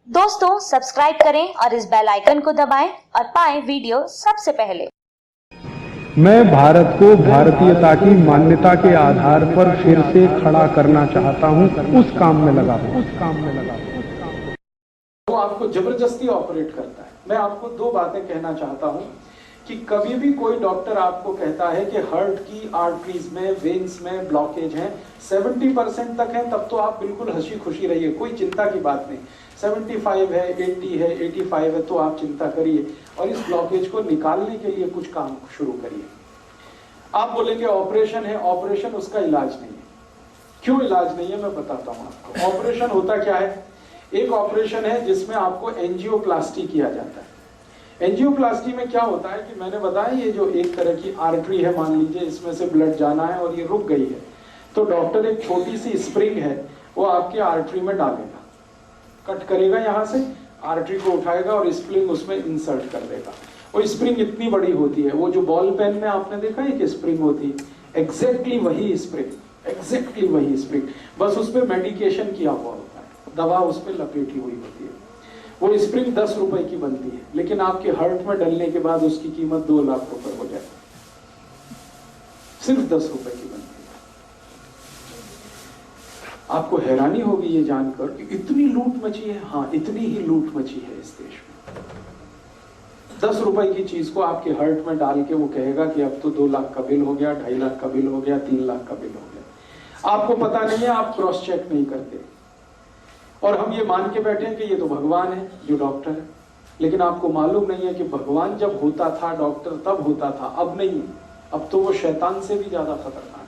दोस्तों सब्सक्राइब करें और इस बेल आइकन को दबाएं और पाएं वीडियो सबसे पहले। मैं भारत को भारतीयता की मान्यता के आधार पर फिर से खड़ा करना चाहता हूं, उस काम में लगा हूं। वो आपको जबरदस्ती ऑपरेट करता है। मैं आपको दो बातें कहना चाहता हूं कि कभी भी कोई डॉक्टर आपको कहता है कि हार्ट की आर्टरीज में, वेन्स में ब्लॉकेज है, 70% तक है, तब तो आप बिल्कुल हंसी खुशी रहिए, कोई चिंता की बात नहीं। 75 है, 80 है, 85 है, तो आप चिंता करिए और इस ब्लॉकेज को निकालने के लिए कुछ काम शुरू करिए। आप बोलेंगे ऑपरेशन है, ऑपरेशन उसका इलाज नहीं है। क्यों इलाज नहीं है मैं बताता हूं आपको। ऑपरेशन होता क्या है? एक ऑपरेशन है जिसमें आपको एंजियोप्लास्टी किया जाता है। एंजियोप्लास्टी में क्या होता है कि मैंने बताया ये जो एक तरह की आर्टरी है, मान लीजिए इसमें से ब्लड जाना है और ये रुक गई है, तो डॉक्टर एक छोटी सी स्प्रिंग है वो आपके आर्टरी में डालेगा, कट करेगा, यहाँ से आर्टरी को उठाएगा और स्प्रिंग उसमें इंसर्ट कर देगा। वो स्प्रिंग इतनी बड़ी होती है, वो जो बॉल पेन में आपने देखा है कि स्प्रिंग होती है, एग्जैक्टली वही स्प्रिंग, बस उस पर मेडिकेशन किया हुआ होता है, दवा उस पर लपेटी हुई होती है। वो स्प्रिंग 10 रुपए की बनती है, लेकिन आपके हार्ट में डलने के बाद उसकी कीमत 2 लाख रुपए हो जाए, सिर्फ 10 रुपए की बनती है। आपको हैरानी होगी ये जानकर कि इतनी लूट मची है। हाँ, इतनी ही लूट मची है इस देश में। 10 रुपए की चीज को आपके हार्ट में डाल के वो कहेगा कि अब तो 2 लाख का बिल हो गया, 2.5 लाख का बिल हो गया, 3 लाख का बिल हो गया। आपको पता नहीं है, आप क्रॉस चेक नहीं करते और हम ये मान के बैठे हैं कि ये तो भगवान है जो डॉक्टर है। लेकिन आपको मालूम नहीं है कि भगवान जब होता था डॉक्टर तब होता था, अब नहीं है। अब तो वो शैतान से भी ज्यादा खतरनाक है।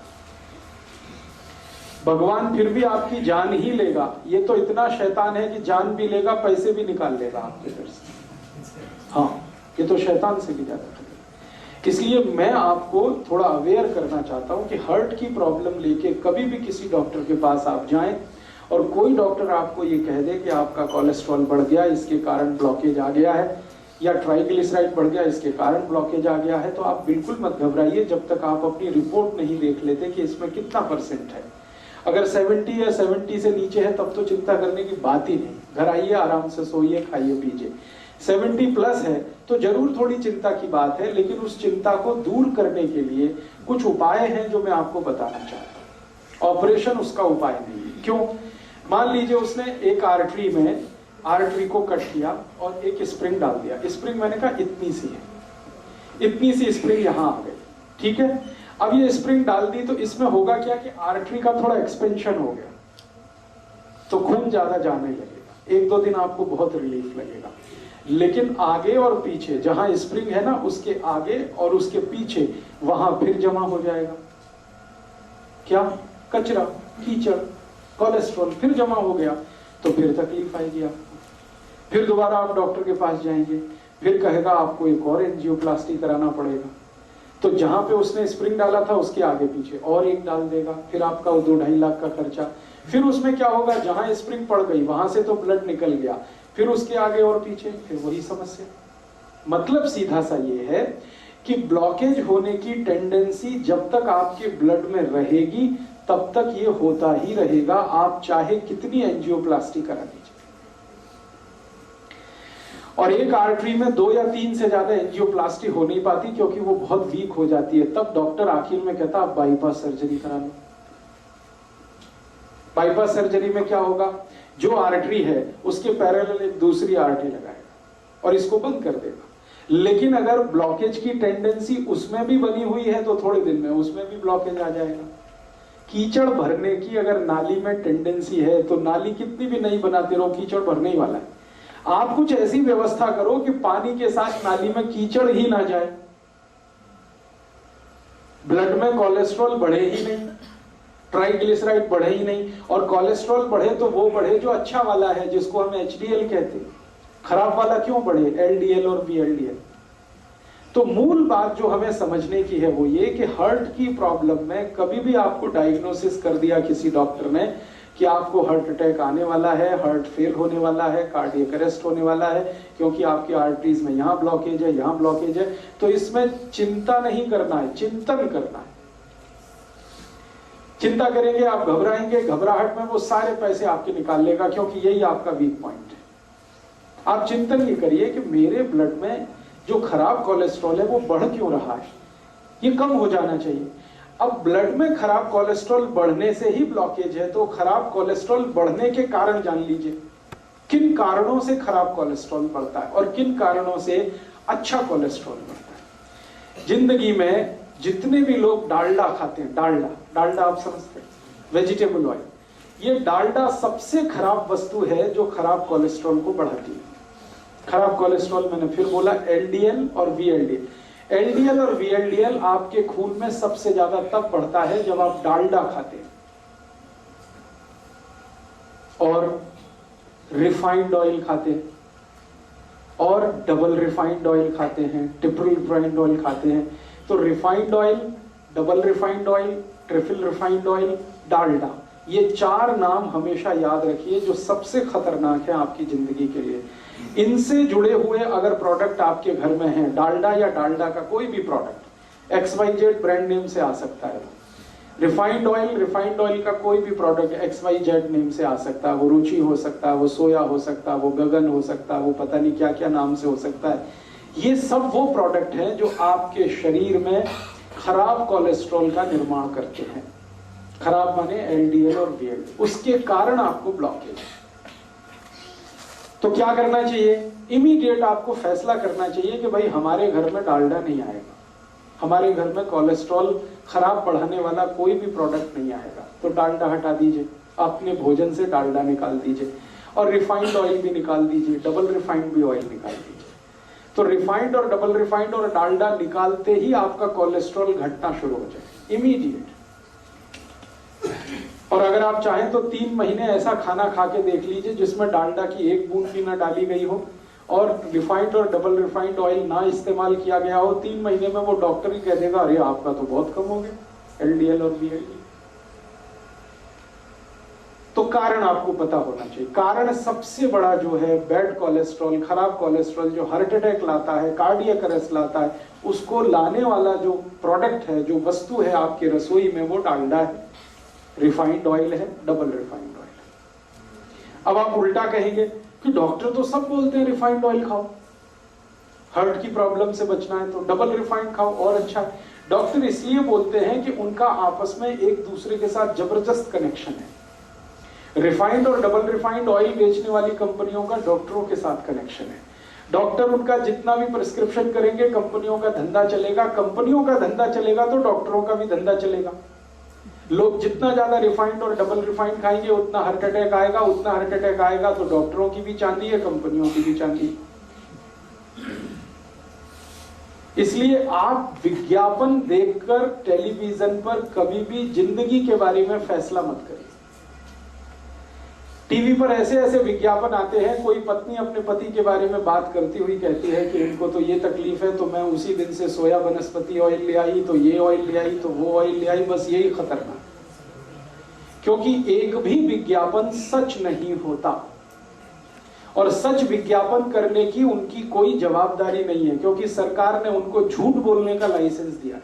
भगवान फिर भी आपकी जान ही लेगा, ये तो इतना शैतान है कि जान भी लेगा, पैसे भी निकाल लेगा आपके घर से। हाँ, ये तो शैतान से भी ज्यादा खतरनाक। इसलिए मैं आपको थोड़ा अवेयर करना चाहता हूं कि हार्ट की प्रॉब्लम लेके कभी भी किसी डॉक्टर के पास आप जाएं और कोई डॉक्टर आपको ये कह दे कि आपका कोलेस्ट्रॉल बढ़ गया, इसके कारण ब्लॉकेज आ गया है, या ट्राइग्लिसराइड बढ़ गया, इसके कारण ब्लॉकेज आ गया है, तो आप बिल्कुल मत घबराइए जब तक आप अपनी रिपोर्ट नहीं देख लेते कि इसमें कितना % है। अगर 70 या 70 से नीचे है तब तो चिंता करने की बात ही नहीं। घर आइए, आराम से सोइए, खाइए पीजिए। 70 प्लस है तो जरूर थोड़ी चिंता की बात है, लेकिन उस चिंता को दूर करने के लिए कुछ उपाय हैं जो मैं आपको बताना चाहता हूँ। ऑपरेशन उसका उपाय नहीं है। क्यों? मान लीजिए उसने एक आर्टरी को कट किया और एक स्प्रिंग डाल दिया। स्प्रिंग मैंने कहा इतनी सी है, इतनी सी स्प्रिंग यहां आ गई, ठीक है। अब ये स्प्रिंग डाल दी तो इसमें होगा क्या कि आर्टरी का थोड़ा एक्सपेंशन हो गया, तो खून ज्यादा जाने लगेगा। 1-2 दिन आपको बहुत रिलीफ लगेगा, लेकिन आगे और पीछे जहां स्प्रिंग है ना, उसके आगे और उसके पीछे वहां फिर जमा हो जाएगा क्या? कचरा, कीचड़, कोलेस्ट्रॉल फिर जमा हो गया, तो फिर तकलीफ आएगी आपको। फिर दोबारा आप डॉक्टर के पास जाएंगे, फिर कहेगा आपको एक और एंजियोप्लास्टी कराना पड़ेगा। तो जहां पे उसने स्प्रिंग डाला था उसके आगे पीछे और एक डाल देगा, फिर आपका 2-2.5 लाख का खर्चा। फिर उसमें क्या होगा, जहां स्प्रिंग पड़ गई वहां से तो ब्लड निकल गया, फिर उसके आगे और पीछे फिर वही समस्या। मतलब सीधा सा ये है कि ब्लॉकेज होने की टेंडेंसी जब तक आपके ब्लड में रहेगी तब तक ये होता ही रहेगा, आप चाहे कितनी एंजियोप्लास्टी करा दीजिए। और एक आर्टरी में 2 या 3 से ज्यादा एंजियोप्लास्टी हो नहीं पाती क्योंकि वो बहुत वीक हो जाती है। तब डॉक्टर आखिर में कहता आप बाईपास सर्जरी करा लो। बाईपास सर्जरी में क्या होगा, जो आर्टरी है उसके पैरेलल एक दूसरी आर्टरी लगाएगा और इसको बंद कर देगा। लेकिन अगर ब्लॉकेज की टेंडेंसी उसमें भी बनी हुई है तो थोड़े दिन में उसमें भी ब्लॉकेज आ जाएगा। कीचड़ भरने की अगर नाली में टेंडेंसी है तो नाली कितनी भी नहीं बनाते रहो, कीचड़ भरने ही वाला है। आप कुछ ऐसी व्यवस्था करो कि पानी के साथ नाली में कीचड़ ही ना जाए, ब्लड में कोलेस्ट्रॉल बढ़े ही नहीं, ट्राइग्लिसराइड बढ़े ही नहीं। और कोलेस्ट्रॉल बढ़े तो वो बढ़े जो अच्छा वाला है, जिसको हम HDL कहते हैं। खराब वाला क्यों बढ़े? LDL और VLDL। तो मूल बात जो हमें समझने की है वो ये कि हार्ट की प्रॉब्लम में कभी भी आपको डायग्नोसिस कर दिया किसी डॉक्टर ने कि आपको हार्ट अटैक आने वाला है, हार्ट फेल होने वाला है, कार्डियक अरेस्ट होने वाला है क्योंकि आपकी आर्टरीज में यहाँ ब्लॉकेज है, यहाँ ब्लॉकेज है, तो इसमें चिंता नहीं करना है, चिंतन करना है। चिंता करेंगे आप, घबराएंगे, घबराहट में वो सारे पैसे आपके निकाल लेगा, क्योंकि यही आपका वीक पॉइंट है। आप चिंतन ये करिए कि मेरे ब्लड में जो खराब कोलेस्ट्रॉल है वो बढ़ क्यों रहा है, ये कम हो जाना चाहिए। अब ब्लड में खराब कोलेस्ट्रॉल बढ़ने से ही ब्लॉकेज है, तो खराब कोलेस्ट्रॉल बढ़ने के कारण जान लीजिए, किन कारणों से खराब कोलेस्ट्रॉल बढ़ता है और किन कारणों से अच्छा कोलेस्ट्रॉल बढ़ता है। जिंदगी में जितने भी लोग डालडा खाते हैं, डालडा आप समझते हैं, वेजिटेबल ऑयल, ये डालडा सबसे खराब वस्तु है जो खराब कोलेस्ट्रॉल को बढ़ाती है। खराब कोलेस्ट्रॉल मैंने फिर बोला एलडीएल और वीएलडीएल। एलडीएल और वीएलडीएल आपके खून में सबसे ज्यादा तब बढ़ता है जब आप डालडा खाते हैं और रिफाइंड ऑयल खाते हैं और डबल रिफाइंड ऑयल खाते हैं, ट्रिपल रिफाइंड ऑयल खाते हैं। तो refined oil, double refined oil, triple refined oil, Dalda, ये 4 नाम हमेशा याद रखिए जो सबसे खतरनाक है आपकी जिंदगी के लिए। इनसे जुड़े हुए अगर प्रोडक्ट आपके घर में हैं, डालडा या डालडा का कोई भी प्रोडक्ट, XYZ ब्रांड नेम से आ सकता है। रिफाइंड ऑयल का कोई भी प्रोडक्ट XYZ नेम से आ सकता है, वो रुचि हो सकता है, वो सोया हो सकता है, वो गगन हो सकता है, वो पता नहीं क्या क्या नाम से हो सकता है। ये सब वो प्रोडक्ट हैं जो आपके शरीर में खराब कोलेस्ट्रॉल का निर्माण करते हैं। खराब माने LDL और VLDL, उसके कारण आपको ब्लॉकेज है। तो क्या करना चाहिए? इमीडिएट आपको फैसला करना चाहिए कि भाई हमारे घर में डालडा नहीं आएगा, हमारे घर में कोलेस्ट्रॉल खराब बढ़ाने वाला कोई भी प्रोडक्ट नहीं आएगा। तो डालडा हटा दीजिए, अपने भोजन से डालडा निकाल दीजिए और रिफाइंड ऑयल भी निकाल दीजिए, डबल रिफाइंड भी ऑयल निकाल दीजिए। तो रिफाइंड और डबल रिफाइंड और डालडा निकालते ही आपका कोलेस्ट्रॉल घटना शुरू हो जाए इमीडिएट। और अगर आप चाहें तो 3 महीने ऐसा खाना खा के देख लीजिए जिसमें डालडा की 1 बूंद भी ना डाली गई हो और रिफाइंड और डबल रिफाइंड ऑयल ना इस्तेमाल किया गया हो। 3 महीने में वो डॉक्टर ही कह देगा अरे आपका तो बहुत कम हो गया LDL और VLDL। तो कारण आपको पता होना चाहिए। कारण सबसे बड़ा जो है बैड कोलेस्ट्रॉल, खराब कोलेस्ट्रॉल जो हार्ट अटैक लाता है, कार्डियक अरेस्ट लाता है, उसको लाने वाला जो प्रोडक्ट है, जो वस्तु है आपके रसोई में, वो डालडा है, रिफाइंड ऑयल है, डबल रिफाइंड ऑयल है। अब आप उल्टा कहेंगे कि डॉक्टर तो सब बोलते हैं रिफाइंड ऑयल खाओ, हार्ट की प्रॉब्लम से बचना है तो डबल रिफाइंड खाओ और अच्छा है। डॉक्टर इसलिए बोलते हैं कि उनका आपस में एक दूसरे के साथ जबरदस्त कनेक्शन है। रिफाइंड और डबल रिफाइंड ऑयल बेचने वाली कंपनियों का डॉक्टरों के साथ कनेक्शन है। डॉक्टर उनका जितना भी प्रिस्क्रिप्शन करेंगे, कंपनियों का धंधा चलेगा, कंपनियों का धंधा चलेगा तो डॉक्टरों का भी धंधा चलेगा। लोग जितना ज्यादा रिफाइंड और डबल रिफाइंड खाएंगे उतना हार्ट अटैक आएगा, उतना हार्ट अटैक आएगा तो डॉक्टरों की भी चांदी है, कंपनियों की भी चांदी। इसलिए आप विज्ञापन देखकर टेलीविजन पर कभी भी जिंदगी के बारे में फैसला मत करिए। टीवी पर ऐसे ऐसे विज्ञापन आते हैं, कोई पत्नी अपने पति के बारे में बात करती हुई कहती है कि इनको तो ये तकलीफ है तो मैं उसी दिन से सोया वनस्पति ऑयल ले आई, तो ये ऑयल ले आई, तो वो ऑयल ले आई। बस यही खतरनाक, क्योंकि एक भी विज्ञापन सच नहीं होता और सच विज्ञापन करने की उनकी कोई जवाबदारी नहीं है, क्योंकि सरकार ने उनको झूठ बोलने का लाइसेंस दिया।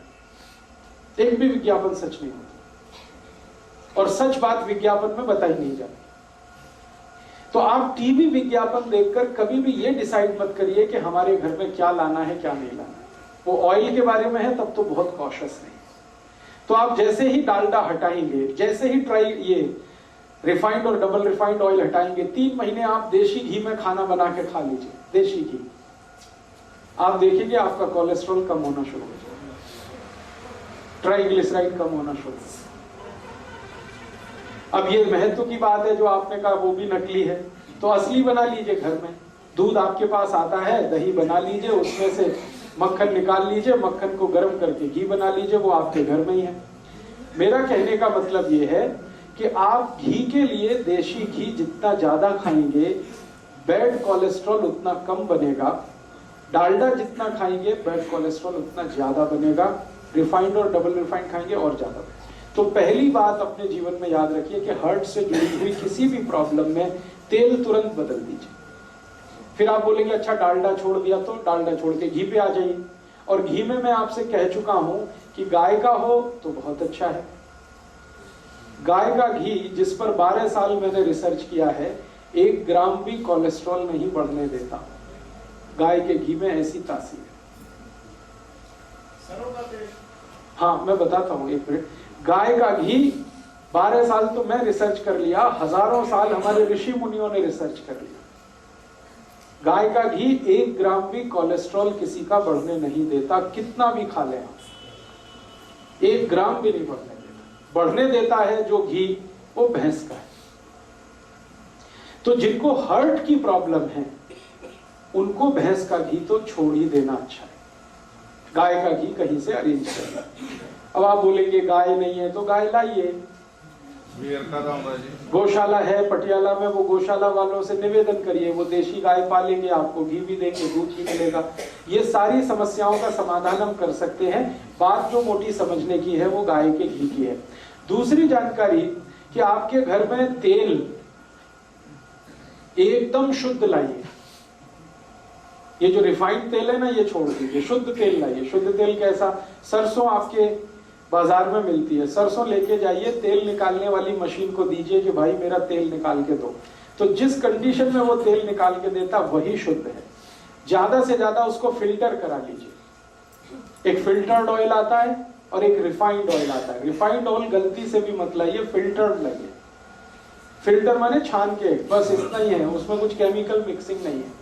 एक भी विज्ञापन सच नहीं होता और सच बात विज्ञापन में बताई नहीं जाती। तो आप टीवी विज्ञापन देखकर कभी भी ये डिसाइड मत करिए कि हमारे घर में क्या लाना है क्या नहीं लाना है। वो ऑयल के बारे में है तब तो बहुत कॉशियस है। तो आप जैसे ही डालडा हटाएंगे, जैसे ही ये रिफाइंड और डबल रिफाइंड ऑयल हटाएंगे, 3 महीने आप देशी घी में खाना बना के खा लीजिए, देशी घी, आप देखेंगे आपका कोलेस्ट्रॉल कम होना शुरू हो जाएगा, ट्राइग्लिसराइड कम होना शुरू हो जाएगा। अब ये महत्व की बात है जो आपने कहा वो भी नकली है, तो असली बना लीजिए घर में। दूध आपके पास आता है, दही बना लीजिए, उसमें से मक्खन निकाल लीजिए, मक्खन को गर्म करके घी बना लीजिए, वो आपके घर में ही है। मेरा कहने का मतलब ये है कि आप घी के लिए देशी घी जितना ज्यादा खाएंगे बैड कोलेस्ट्रॉल उतना कम बनेगा, डालडा जितना खाएंगे बैड कोलेस्ट्रॉल उतना ज्यादा बनेगा, रिफाइंड और डबल रिफाइंड खाएंगे और ज्यादा। तो पहली बात अपने जीवन में याद रखिए कि हार्ट से जुड़ी हुई किसी भी प्रॉब्लम में तेल तुरंत बदल दीजिए। फिर आप बोलेंगे अच्छा डालडा छोड़ दिया, तो डालडा छोड़ के घी पे आ जाइए। और घी में मैं आपसे कह चुका हूं कि गाय का हो तो बहुत अच्छा है। गाय का घी जिस पर 12 साल मैंने रिसर्च किया है, 1 ग्राम भी कोलेस्ट्रॉल नहीं बढ़ने देता। गाय के घी में ऐसी तासीर है। हाँ मैं बताता हूँ, एक मिनट। गाय का घी 12 साल तो मैं रिसर्च कर लिया, हजारों साल हमारे ऋषि मुनियों ने रिसर्च कर लिया। गाय का घी 1 ग्राम भी कोलेस्ट्रॉल किसी का बढ़ने नहीं देता, कितना भी खा लें आप, 1 ग्राम भी नहीं बढ़ने देता। बढ़ने देता है जो घी वो भैंस का है। तो जिनको हार्ट की प्रॉब्लम है उनको भैंस का घी तो छोड़ ही देना अच्छा है, गाय का घी कहीं से अरेंज करना। अब आप बोलेंगे गाय नहीं है तो गाय लाइए, गौशाला है पटियाला में, वो गौशाला वालों से निवेदन करिए, वो देशी गाय पालेंगे, आपको घी भी देंगे, दूध भी मिलेगा। ये सारी समस्याओं का समाधान हम कर सकते हैं। बात जो मोटी समझने की है वो गाय के घी की है। दूसरी जानकारी कि आपके घर में तेल एकदम शुद्ध लाइए। ये जो रिफाइंड तेल है ना ये छोड़ दीजिए, शुद्ध तेल लाइए। शुद्ध तेल कैसा? सरसों आपके बाजार में मिलती है, सरसों लेके जाइए, तेल निकालने वाली मशीन को दीजिए कि भाई मेरा तेल निकाल के दो। तो जिस कंडीशन में वो तेल निकाल के देता वही शुद्ध है। ज्यादा से ज्यादा उसको फिल्टर करा लीजिए। एक फिल्टर्ड ऑयल आता है और एक रिफाइंड ऑयल आता है। रिफाइंड ऑयल गलती से भी मत लाइए, फिल्टर्ड लाइए। फिल्टर माने छान के, बस इतना ही है, उसमें कुछ केमिकल मिक्सिंग नहीं है।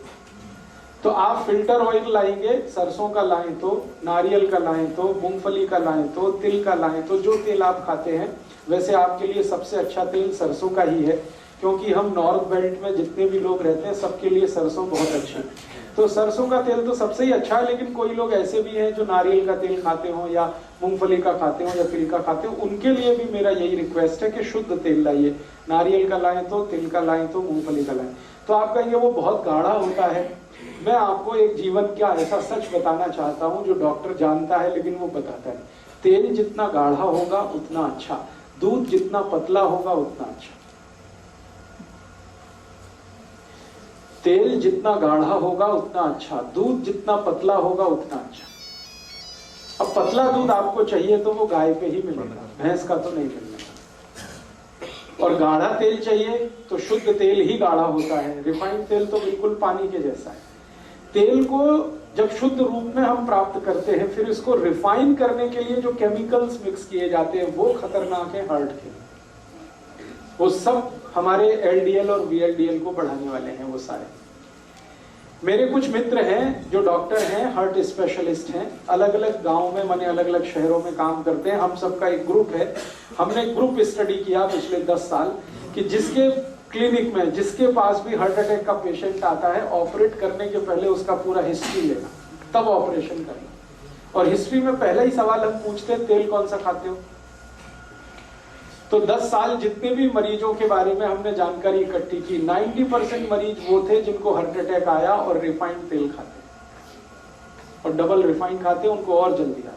तो आप फिल्टर ऑयल लाएंगे, सरसों का लाएं तो, नारियल का लाएं तो, मूंगफली का लाएं तो, तिल का लाएं तो, जो तेल आप खाते हैं। वैसे आपके लिए सबसे अच्छा तेल सरसों का ही है, क्योंकि हम नॉर्थ बेल्ट में जितने भी लोग रहते हैं सबके लिए सरसों बहुत अच्छी है। तो सरसों का तेल तो सबसे ही अच्छा है, लेकिन कोई लोग ऐसे भी हैं जो नारियल का तेल खाते हो या मूंगफली का खाते हो या तिल का खाते हो, उनके लिए भी मेरा यही रिक्वेस्ट है कि शुद्ध तेल लाइए। नारियल का लाएं तो, तिल का लाएं तो, मूंगफली का लाएं तो। आप कहेंगे वो बहुत गाढ़ा होता है। मैं आपको एक जीवन का ऐसा सच बताना चाहता हूं जो डॉक्टर जानता है लेकिन वो बताता है। तेल जितना गाढ़ा होगा उतना अच्छा, दूध जितना पतला होगा उतना अच्छा। तेल जितना गाढ़ा होगा उतना अच्छा, दूध जितना पतला होगा उतना अच्छा। अब पतला दूध आपको चाहिए तो वो गाय पे ही मिलेगा, भैंस का तो नहीं मिलेगा। और गाढ़ा तेल चाहिए तो शुद्ध तेल ही गाढ़ा होता है, रिफाइंड तेल तो बिल्कुल पानी के जैसा है। तेल को जब शुद्ध रूप में हम प्राप्त करते हैं, फिर इसको रिफाइन करने के लिए जो केमिकल्स मिक्स किए जाते हैं वो खतरनाक है हार्ट के। वो सब हमारे एलडीएल और वीएलडीएल को बढ़ाने वाले हैं वो सारे। मेरे कुछ मित्र हैं जो डॉक्टर हैं, हार्ट स्पेशलिस्ट हैं, अलग अलग गांव में, माने अलग अलग शहरों में काम करते हैं। हम सबका एक ग्रुप है। हमने ग्रुप स्टडी किया पिछले 10 साल कि जिसके क्लिनिक में, जिसके पास भी हार्ट अटैक का पेशेंट आता है, ऑपरेट करने के पहले उसका पूरा हिस्ट्री लेना, तब ऑपरेशन करना। और हिस्ट्री में पहला ही सवाल हम पूछते हैं, तेल कौन सा खाते हो? तो 10 साल जितने भी मरीजों के बारे में हमने जानकारी इकट्ठी की, 90% मरीज वो थे जिनको हार्ट अटैक आया और रिफाइंड तेल खाते, और डबल रिफाइंड खाते उनको और जल्दी आता है।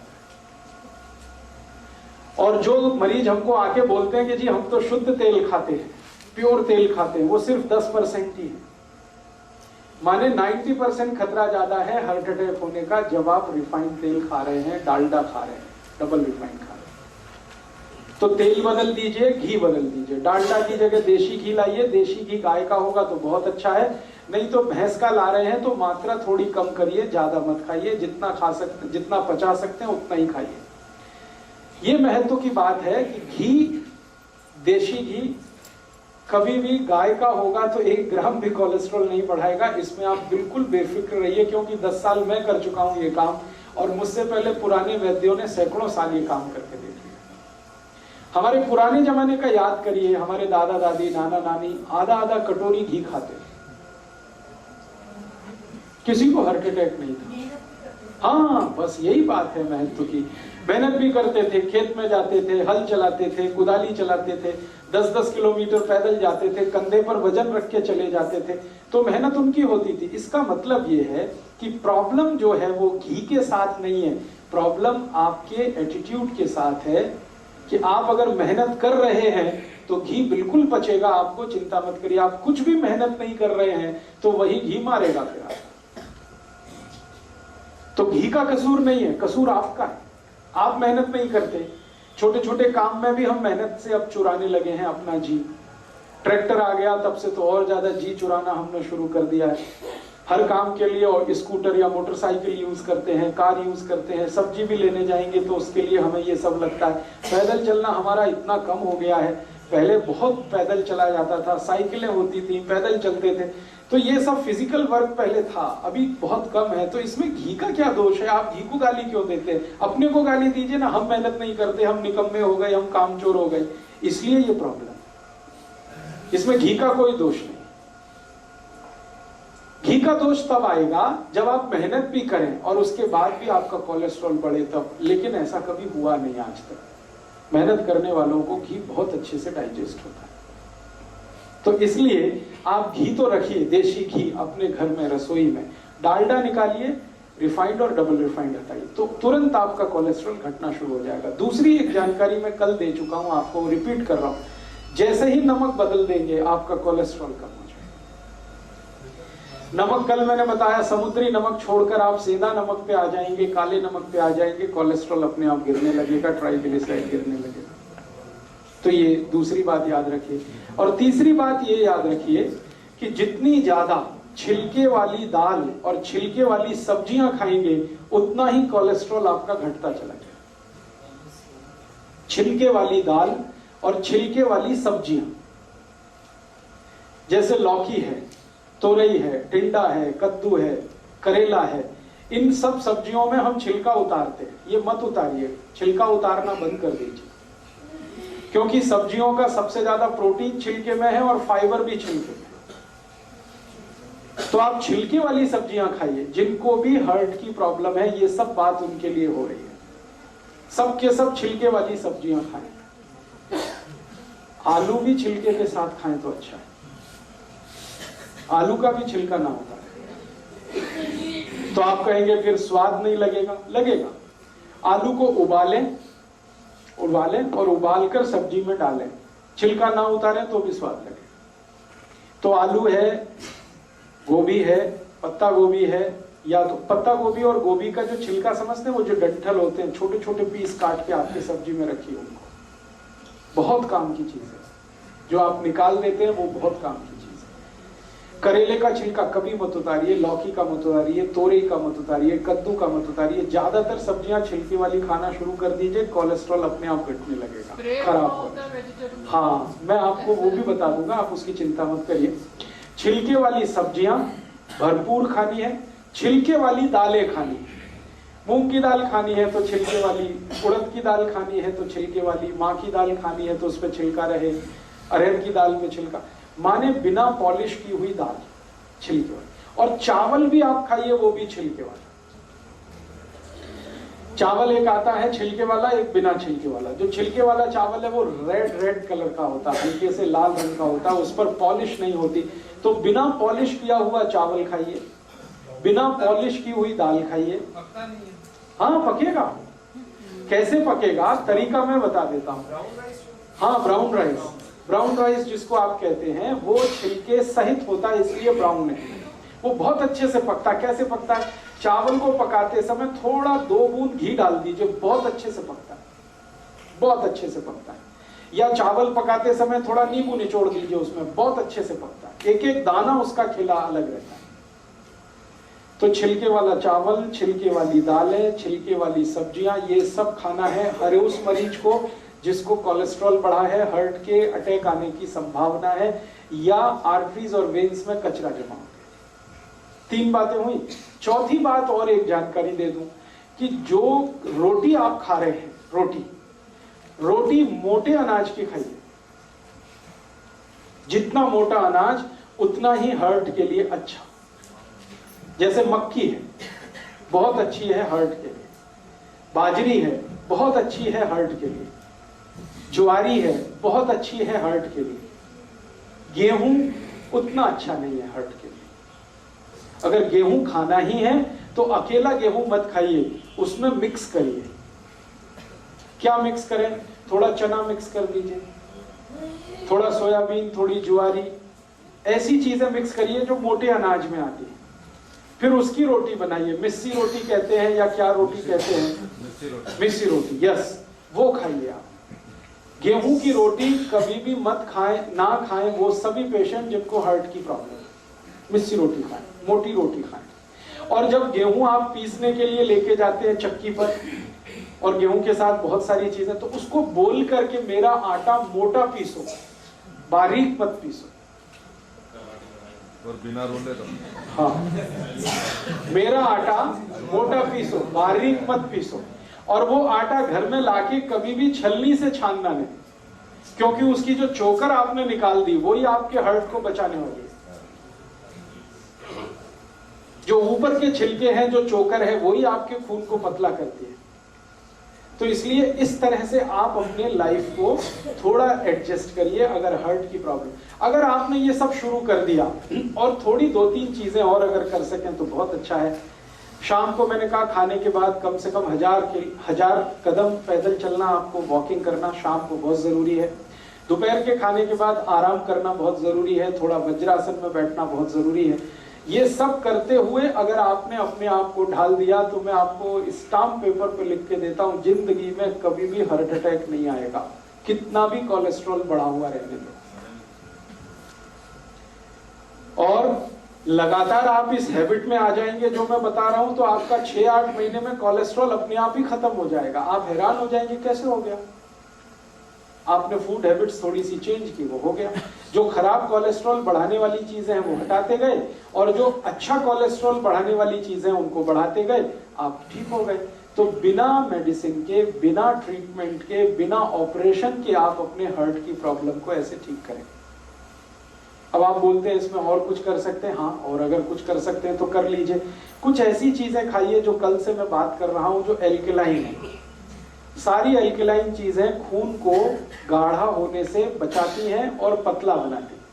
और जो मरीज हमको आके बोलते हैं कि जी हम तो शुद्ध तेल खाते हैं, प्योर तेल खाते हैं, वो सिर्फ 10% ही है। माने 90% खतरा ज्यादा है हार्ट अटैक होने का जब आप रिफाइंड तेल खा रहे हैं, डालडा खा रहे हैं, डबल रिफाइंड खा रहे हैं। तो तेल बदल दीजिए, घी बदल दीजिए। डालडा की जगह देशी घी लाइए। देशी घी गाय का होगा तो बहुत अच्छा है, नहीं तो भैंस का ला रहे हैं तो मात्रा थोड़ी कम करिए, ज्यादा मत खाइए। जितना खा सकते, जितना पचा सकते हैं उतना ही खाइए। ये महत्व की बात है कि घी, देशी घी कभी भी गाय का होगा तो 1 ग्राम भी कोलेस्ट्रॉल नहीं बढ़ाएगा। इसमें आप बिल्कुल बेफिक्र रहिए, क्योंकि 10 साल मैं कर चुका हूं ये काम, और मुझसे पहले पुराने वैद्यों ने सैकड़ों साल ये काम करके देख लिया। हमारे पुराने जमाने का याद करिए, हमारे दादा दादी, नाना नानी आधा आधा कटोरी घी खाते, किसी को हार्ट अटैक नहीं था। हाँ, बस यही बात है महत्व की। मेहनत भी करते थे, खेत में जाते थे, हल चलाते थे, कुदाली चलाते थे, 10-10 किलोमीटर पैदल जाते थे, कंधे पर वजन रख के चले जाते थे, तो मेहनत उनकी होती थी। इसका मतलब ये है कि प्रॉब्लम जो है वो घी के साथ नहीं है, प्रॉब्लम आपके एटीट्यूड के साथ है कि आप अगर मेहनत कर रहे हैं तो घी बिल्कुल पचेगा, आपको चिंता मत करिए। आप कुछ भी मेहनत नहीं कर रहे हैं तो वही घी मारेगा फिर आपको। तो घी का कसूर नहीं है, कसूर आपका है। आप मेहनत नहीं करते। छोटे छोटे काम में भी हम मेहनत से अब चुराने लगे हैं अपना जी। ट्रैक्टर आ गया तब से तो और ज्यादा जी चुराना हमने शुरू कर दिया है। हर काम के लिए और स्कूटर या मोटरसाइकिल यूज करते हैं, कार यूज करते हैं, सब्जी भी लेने जाएंगे तो उसके लिए हमें ये सब लगता है। पैदल चलना हमारा इतना कम हो गया है, पहले बहुत पैदल चला जाता था, साइकिलें होती थी, पैदल चलते थे, तो ये सब फिजिकल वर्क पहले था, अभी बहुत कम है। तो इसमें घी का क्या दोष है? आप घी को गाली क्यों देते हैं? अपने को गाली दीजिए ना, हम मेहनत नहीं करते, हम निकम्मे हो गए, हम कामचोर हो गए, इसलिए ये प्रॉब्लम। इसमें घी का कोई दोष नहीं। घी का दोष तब आएगा जब आप मेहनत भी करें और उसके बाद भी आपका कोलेस्ट्रॉल बढ़े तब, लेकिन ऐसा कभी हुआ नहीं आज तक। मेहनत करने वालों को घी बहुत अच्छे से डाइजेस्ट होता है। तो इसलिए आप घी तो रखिए, देशी घी अपने घर में, रसोई में। डालडा निकालिए, रिफाइंड और डबल रिफाइंड हटाइए, तो तुरंत आपका कोलेस्ट्रॉल घटना शुरू हो जाएगा। दूसरी एक जानकारी मैं कल दे चुका हूं, आपको रिपीट कर रहा हूं। जैसे ही नमक बदल देंगे आपका कोलेस्ट्रॉल कम हो जाएगा। नमक कल मैंने बताया, समुद्री नमक छोड़कर आप सीधा नमक पे आ जाएंगे, काले नमक पे आ जाएंगे, कोलेस्ट्रॉल अपने आप गिरने लगेगा, ट्राइग्लिसराइड गिरने लगेगा। तो ये दूसरी बात याद रखिए। और तीसरी बात ये याद रखिए कि जितनी ज्यादा छिलके वाली दाल और छिलके वाली सब्जियां खाएंगे उतना ही कोलेस्ट्रॉल आपका घटता चला जाएगा। छिलके वाली दाल और छिलके वाली सब्जियां, जैसे लौकी है, तोरई है, टिंडा है, कद्दू है, करेला है, इन सब सब्जियों में हम छिलका उतारते हैं। ये मत उतारिए, छिलका उतारना बंद कर दीजिए, क्योंकि सब्जियों का सबसे ज्यादा प्रोटीन छिलके में है और फाइबर भी छिलके में। तो आप छिलके वाली सब्जियां खाइए। जिनको भी हार्ट की प्रॉब्लम है, ये सब बात उनके लिए हो रही है, सब के सब छिलके वाली सब्जियां खाएं। आलू भी छिलके के साथ खाएं तो अच्छा है, आलू का भी छिलका ना होता है। तो आप कहेंगे फिर स्वाद नहीं लगेगा, लगेगा। आलू को उबालें और उबालकर सब्जी में डालें, छिलका ना उतारें तो भी स्वाद लगेगा। तो आलू है, गोभी है, पत्ता गोभी है, या तो पत्ता गोभी और गोभी का जो छिलका समझते हैं, वो जो डंठल होते हैं, छोटे छोटे पीस काट के आपकी सब्जी में रखिए उनको। बहुत काम की चीज है, जो आप निकाल देते हैं वो बहुत काम की चीज है। करेले का छिलका कभी मत उतारिए, लौकी का मत उतारिए, तोरई का मत उतारिए, कद्दू का मत उतारिए। ज्यादातर सब्जियां छिलके वाली खाना शुरू कर दीजिए, कोलेस्ट्रॉल अपने आप घटने लगेगा, खराब होगा। हाँ, मैं आपको वो भी बता दूंगा, आप उसकी चिंता मत करिए। छिलके वाली सब्जियां भरपूर खानी है, छिलके वाली दालें खानी है। मूंग की दाल खानी है तो छिलके वाली, उड़द की दाल खानी है तो छिलके वाली, माँ की दाल खानी है तो उस पर छिलका रहे, अरहर की दाल में छिलका, माने बिना पॉलिश की हुई दाल छिलके वाली। और चावल भी आप खाइए, वो भी छिलके वाला। चावल एक आता है छिलके वाला, एक बिना छिलके वाला। जो छिलके वाला चावल है वो रेड कलर का होता है, हल्के से लाल रंग का होता है, उस पर पॉलिश नहीं होती। तो बिना पॉलिश किया हुआ चावल खाइए, बिना पॉलिश की हुई दाल खाइए। हाँ, पकेगा। कैसे पकेगा, तरीका मैं बता देता हूँ। हाँ, ब्राउन राइस, ब्राउन राइस जिसको आप कहते हैं, वो छिलके सहित होता है, इसलिए ब्राउन है। वो बहुत अच्छे से पकता है। कैसे पकता है? चावल को पकाते समय थोड़ा 2 बूंद घी डाल दीजिए, बहुत अच्छे से पकता है, बहुत अच्छे से पकता है। या चावल पकाते समय थोड़ा नींबू निचोड़ दीजिए उसमें, बहुत अच्छे से पकता है। एक एक दाना उसका खिला अलग रहता है। तो छिलके वाला चावल, छिलके वाली दालें, छिलके वाली सब्जियां, ये सब खाना है हर उस मरीज को जिसको कोलेस्ट्रॉल बढ़ा है, हार्ट के अटैक आने की संभावना है, या आर्टरीज और वेन्स में कचरा जमा हो गया। 3 बातें हुई। चौथी बात और एक जानकारी दे दूं कि जो रोटी आप खा रहे हैं, रोटी मोटे अनाज की खाइए। जितना मोटा अनाज उतना ही हार्ट के लिए अच्छा। जैसे मक्की है, बहुत अच्छी है हार्ट के लिए। बाजरी है, बहुत अच्छी है हार्ट के लिए। ज्वारी है, बहुत अच्छी है हार्ट के लिए। गेहूं उतना अच्छा नहीं है हार्ट के लिए। अगर गेहूं खाना ही है तो अकेला गेहूं मत खाइए, उसमें मिक्स करिए। क्या मिक्स करें? थोड़ा चना मिक्स कर दीजिए, थोड़ा सोयाबीन, थोड़ी ज्वारी, ऐसी चीजें मिक्स करिए जो मोटे अनाज में आती है। फिर उसकी रोटी बनाइए, मिस्सी रोटी कहते हैं या क्या रोटी कहते हैं, मिस्सी रोटी, यस, वो खाइए आप। गेहूं की रोटी कभी भी मत खाएं, ना खाएं वो सभी पेशेंट जिनको हार्ट की प्रॉब्लम है। मिस्सी रोटी खाएं, मोटी रोटी खाएं। और जब गेहूं आप पीसने के लिए लेके जाते हैं चक्की पर और गेहूं के साथ बहुत सारी चीजें, तो उसको बोल करके मेरा आटा मोटा पीसो, बारीक मत पीसो। और बिना रोले तो हाँ, मेरा आटा मोटा पीसो, बारीक मत पीसो। और वो आटा घर में लाके कभी भी छलनी से छानना नहीं, क्योंकि उसकी जो चोकर आपने निकाल दी वही आपके हार्ट को बचाने वाली है। जो ऊपर के छिलके हैं, जो चोकर है, वही आपके खून को पतला करती है। तो इसलिए इस तरह से आप अपने लाइफ को थोड़ा एडजस्ट करिए। अगर हार्ट की प्रॉब्लम, अगर आपने ये सब शुरू कर दिया और थोड़ी 2-3 चीजें और अगर कर सकें तो बहुत अच्छा है। शाम को मैंने कहा खाने के बाद कम से कम 1000 कदम पैदल चलना, आपको वॉकिंग करना शाम को बहुत जरूरी है। दोपहर के खाने के बाद आराम करना बहुत जरूरी है, थोड़ा वज्रासन में बैठना बहुत जरूरी है। ये सब करते हुए अगर आपने अपने आप को ढाल दिया तो मैं आपको स्टाम्प पेपर पे लिख के देता हूं, जिंदगी में कभी भी हार्ट अटैक नहीं आएगा, कितना भी कोलेस्ट्रॉल बढ़ा हुआ रहने दो। और लगातार आप इस हैबिट में आ जाएंगे जो मैं बता रहा हूं, तो आपका 6-8 महीने में कोलेस्ट्रॉल अपने आप ही खत्म हो जाएगा। आप हैरान हो जाएंगे कैसे हो गया, आपने फूड हैबिट्स थोड़ी सी चेंज की, वो हो गया। जो खराब कोलेस्ट्रॉल बढ़ाने वाली चीजें हैं वो हटाते गए, और जो अच्छा कोलेस्ट्रॉल बढ़ाने वाली चीजें उनको बढ़ाते गए, आप ठीक हो गए। तो बिना मेडिसिन के, बिना ट्रीटमेंट के, बिना ऑपरेशन के आप अपने हार्ट की प्रॉब्लम को ऐसे ठीक करें। अब आप बोलते हैं इसमें और कुछ कर सकते हैं, हाँ, और अगर कुछ कर सकते हैं तो कर लीजिए। कुछ ऐसी चीजें खाइए जो कल से मैं बात कर रहा हूं, जो एल्कलाइन है। सारी एल्कलाइन चीजें खून को गाढ़ा होने से बचाती हैं और पतला बनाती हैं।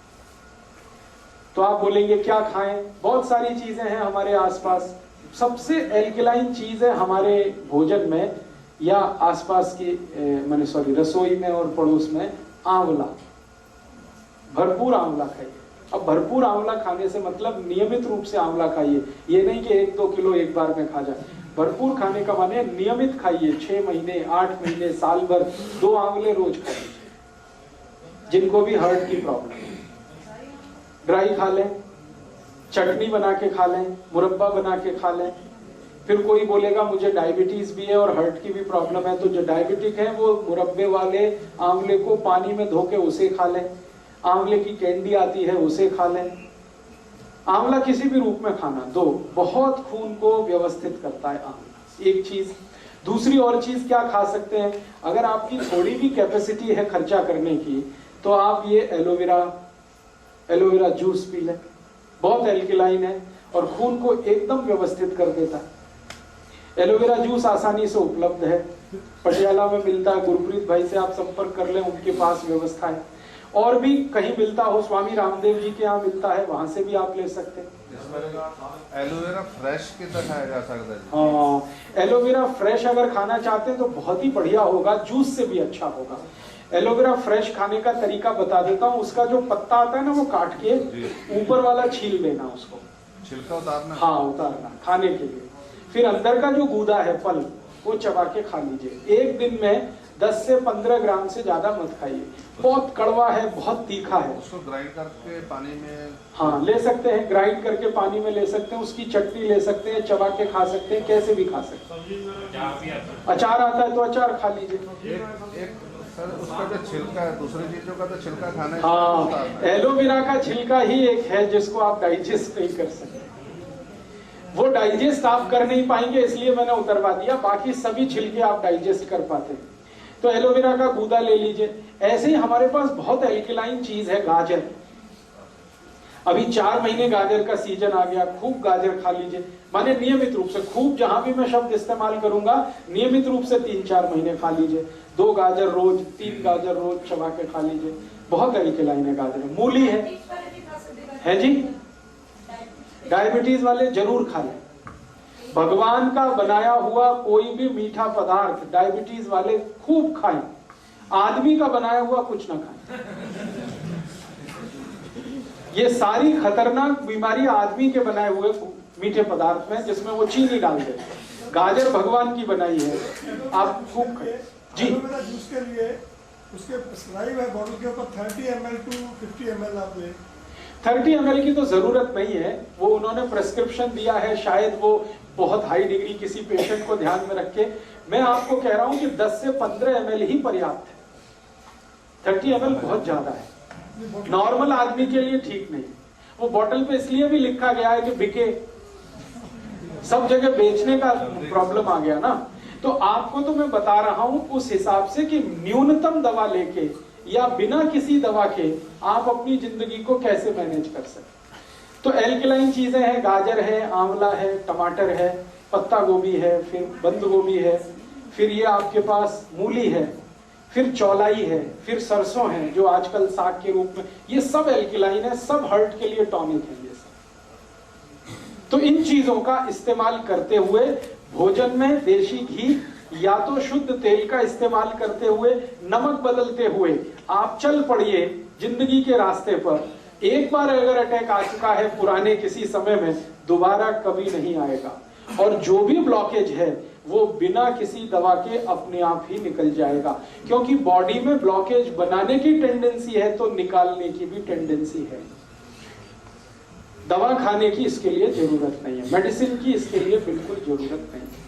तो आप बोलेंगे क्या खाएं, बहुत सारी चीजें हैं हमारे आसपास। सबसे एल्कलाइन चीज है हमारे भोजन में या आसपास की रसोई में और पड़ोस में, आंवला। भरपूर आंवला खाइए। अब भरपूर आंवला खाने से मतलब नियमित रूप से आंवला खाइए, ये नहीं कि 1-2 किलो एक बार में खा जाए। भरपूर खाने का माने नियमित खाइए, 6 महीने, 8 महीने, साल भर 2 आंवले रोज खाइए। जिनको भी हार्ट की प्रॉब्लम है, ड्राई खा लें, चटनी बना के खा लें, मुरब्बा बना के खा लें। फिर कोई बोलेगा मुझे डायबिटीज भी है और हार्ट की भी प्रॉब्लम है, तो जो डायबिटिक है वो मुरब्बे वाले आंवले को पानी में धो के उसे खा लें। आंवले की कैंडी आती है उसे खा लें। आंवला किसी भी रूप में खाना, 2 बहुत खून को व्यवस्थित करता है आंवला, एक चीज। दूसरी और चीज क्या खा सकते हैं, अगर आपकी थोड़ी भी कैपेसिटी है खर्चा करने की, तो आप ये एलोवेरा जूस पी लें। बहुत एल्कलाइन है और खून को एकदम व्यवस्थित कर देता है। एलोवेरा जूस आसानी से उपलब्ध है, पटियाला में मिलता है। गुरप्रीत भाई से आप संपर्क कर लें, उनके पास व्यवस्था है। और भी कहीं मिलता हो, स्वामी रामदेव जी के यहाँ मिलता है, वहां से भी आप ले सकते हैं। एलोवेरा फ्रेश कितना खाया जा सकता है? हाँ, एलोवेरा फ्रेश अगर खाना चाहते हैं तो बहुत ही बढ़िया होगा, जूस से भी अच्छा होगा। एलोवेरा फ्रेश खाने का तरीका बता देता हूँ। उसका जो पत्ता आता है ना, वो काट के ऊपर वाला छील लेना, उसको छिलका उतारना। हाँ, उतारना खाने के लिए। फिर अंदर का जो गूदा है, फल, वो चबा के खा लीजिए। एक दिन में 10 से 15 ग्राम से ज्यादा मत खाइए। बहुत कड़वा है, बहुत तीखा है। उसको ग्राइंड करके पानी में, हाँ, ले सकते हैं, ग्राइंड करके पानी में ले सकते हैं, उसकी चटनी ले सकते हैं, चबा के खा सकते हैं, कैसे भी खा सकते हैं। अचार आता है तो अचार खा लीजिए। एक सर उसका जो छिलका है, दूसरी चीजों का तो छिलका खाना है। हाँ, एलोवेरा का छिलका ही एक है जिसको आप डाइजेस्ट नहीं कर सकते। वो डाइजेस्ट आप कर नहीं पाएंगे, इसलिए मैंने उतरवा दिया। बाकी सभी छिलके आप डाइजेस्ट कर पाते हैं। तो एलोवेरा का गूदा ले लीजिए। ऐसे ही हमारे पास बहुत एल्कलाइन चीज है, गाजर। अभी 4 महीने गाजर का सीजन आ गया, खूब गाजर खा लीजिए। माने नियमित रूप से, खूब जहां भी मैं शब्द इस्तेमाल करूंगा, नियमित रूप से 3-4 महीने खा लीजिए। 2 गाजर रोज, 3 गाजर रोज चबा के खा लीजिए। बहुत एल्कलाइन है गाजर। मूली है जी, डायबिटीज वाले जरूर खा लें। भगवान का बनाया हुआ कोई भी मीठा पदार्थ डायबिटीज वाले खूब खाएं। आदमी का बनाया हुआ कुछ ना खाएं। ये सारी खतरनाक बीमारी आदमी के बनाए हुए मीठे पदार्थ में, जिसमें वो चीनी डाल दे। गाजर भगवान की बनाई है, आप खूब खाएं जी। जूस के लिए उसके प्रिस्क्राइब है बॉटल के ऊपर 30 ml टू 50 ml आप ले। 30 ml की तो जरूरत नहीं है, वो उन्होंने प्रेस्क्रिप्शन दिया है, शायद वो बहुत हाई डिग्री किसी पेशेंट को ध्यान में रख के। मैं आपको कह रहा हूं कि 10 से 15 ml ही पर्याप्त है। 30 ml बहुत ज्यादा है, नॉर्मल आदमी के लिए ठीक नहीं। वो बोतल पे इसलिए भी लिखा गया है कि बिके, सब जगह बेचने का प्रॉब्लम आ गया ना। तो आपको तो मैं बता रहा हूं उस हिसाब से कि न्यूनतम दवा लेके या बिना किसी दवा के आप अपनी जिंदगी को कैसे मैनेज कर सकते। तो एल्कलाइन चीजें हैं, गाजर है, आंवला है, टमाटर है, पत्ता गोभी है, फिर बंद गोभी है, फिर ये आपके पास मूली है, फिर चौलाई है, फिर सरसों है जो आजकल साग के रूप में, ये सब एल्कलाइन है, सब हार्ट के लिए टॉनिक है ये सब। तो इन चीजों का इस्तेमाल करते हुए भोजन में देशी घी या तो शुद्ध तेल का इस्तेमाल करते हुए, नमक बदलते हुए आप चल पड़िए जिंदगी के रास्ते पर। एक बार अगर अटैक आ चुका है पुराने किसी समय में, दोबारा कभी नहीं आएगा। और जो भी ब्लॉकेज है वो बिना किसी दवा के अपने आप ही निकल जाएगा, क्योंकि बॉडी में ब्लॉकेज बनाने की टेंडेंसी है तो निकालने की भी टेंडेंसी है। दवा खाने की इसके लिए जरूरत नहीं है, मेडिसिन की इसके लिए बिल्कुल जरूरत नहीं है।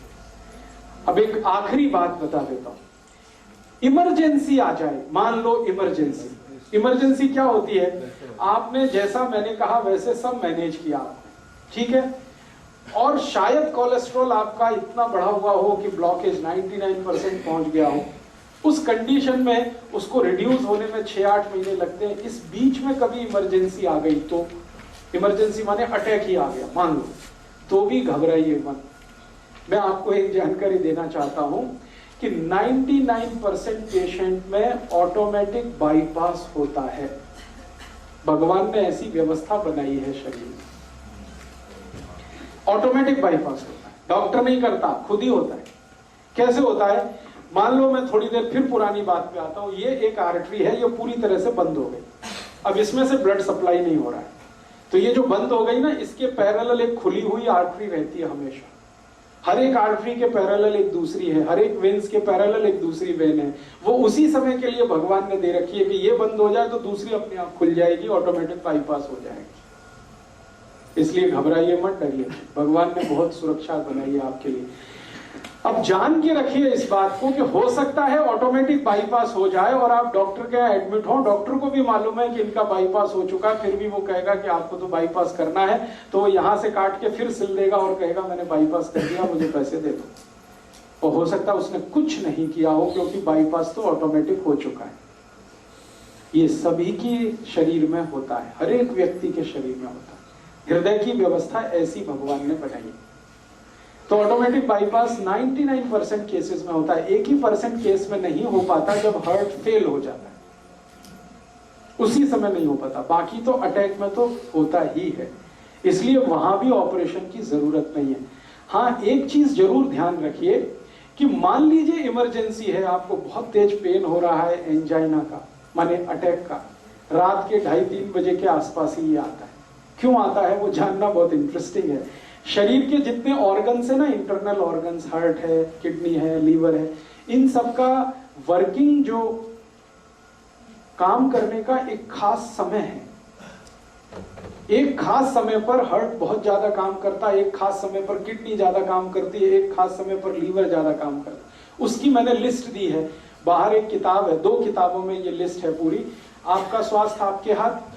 अब एक आखिरी बात बता देता हूं, इमरजेंसी आ जाए, मान लो इमरजेंसी। इमरजेंसी क्या होती है? आपने जैसा मैंने कहा वैसे सब मैनेज किया आपने, ठीक है, और शायद कोलेस्ट्रॉल आपका इतना बढ़ा हुआ हो कि ब्लॉकेज 99% पहुंच गया हो। उस कंडीशन में उसको रिड्यूस होने में 6-8 महीने लगते हैं। इस बीच में कभी इमरजेंसी आ गई तो, इमरजेंसी माने अटैक ही आ गया मान लो, तो भी घबराइए मत। मैं आपको एक जानकारी देना चाहता हूं कि 99% पेशेंट में ऑटोमेटिक बाईपास होता है। भगवान ने ऐसी व्यवस्था बनाई है शरीर में, ऑटोमेटिक बाईपास होता है, डॉक्टर नहीं करता, खुद ही होता है। कैसे होता है? मान लो मैं थोड़ी देर फिर पुरानी बात पे आता हूं, ये एक आर्टरी है, ये पूरी तरह से बंद हो गई, अब इसमें से ब्लड सप्लाई नहीं हो रहा है, तो ये जो बंद हो गई ना, इसके पैरेलल एक खुली हुई आर्टरी रहती है हमेशा। हर एक आर्टरी के पैरेलल एक दूसरी है, हर एक वेन्स के पैरेलल एक दूसरी वेन है। वो उसी समय के लिए भगवान ने दे रखी है कि ये बंद हो जाए तो दूसरी अपने आप खुल जाएगी, ऑटोमेटिक बाईपास हो जाएगी। इसलिए घबराइए मत, डरिए, भगवान ने बहुत सुरक्षा बनाई है आपके लिए। अब जान के रखिए इस बात को कि हो सकता है ऑटोमेटिक बाईपास हो जाए और आप डॉक्टर के यहाँ एडमिट हो, डॉक्टर को भी मालूम है कि इनका बाईपास हो चुका है, फिर भी वो कहेगा कि आपको तो बाईपास करना है, तो वो यहाँ से काट के फिर सिल देगा और कहेगा मैंने बाईपास कर दिया, मुझे पैसे दे दो। और हो सकता है उसने कुछ नहीं किया हो, क्योंकि बाईपास तो ऑटोमेटिक हो चुका है। ये सभी के शरीर में होता है, हर एक व्यक्ति के शरीर में होता है। हृदय की व्यवस्था ऐसी भगवान ने बनाई। तो ऑटोमेटिक बाईपास 99% केसेस में होता है। 1% केस में नहीं हो पाता जब हार्ट फेल हो जाता है, उसी समय नहीं हो पाता, बाकी तो अटैक में तो होता ही है। इसलिए वहां भी ऑपरेशन की जरूरत नहीं है। हाँ, एक चीज जरूर ध्यान रखिए कि मान लीजिए इमरजेंसी है, आपको बहुत तेज पेन हो रहा है, एंजाइना का माने अटैक का, रात के 2:30-3 बजे के आसपास ही ये आता है। क्यों आता है वो जानना बहुत इंटरेस्टिंग है। शरीर के जितने ऑर्गन्स है ना, इंटरनल ऑर्गन्स, हार्ट है, किडनी है, लीवर है, इन सब का वर्किंग जो काम करने का एक खास समय है। एक खास समय पर हार्ट बहुत ज्यादा काम करता है, एक खास समय पर किडनी ज्यादा काम करती है, एक खास समय पर लीवर ज्यादा काम करता है। उसकी मैंने लिस्ट दी है, बाहर एक किताब है, 2 किताबों में ये लिस्ट है पूरी। आपका स्वास्थ्य आपके हाथ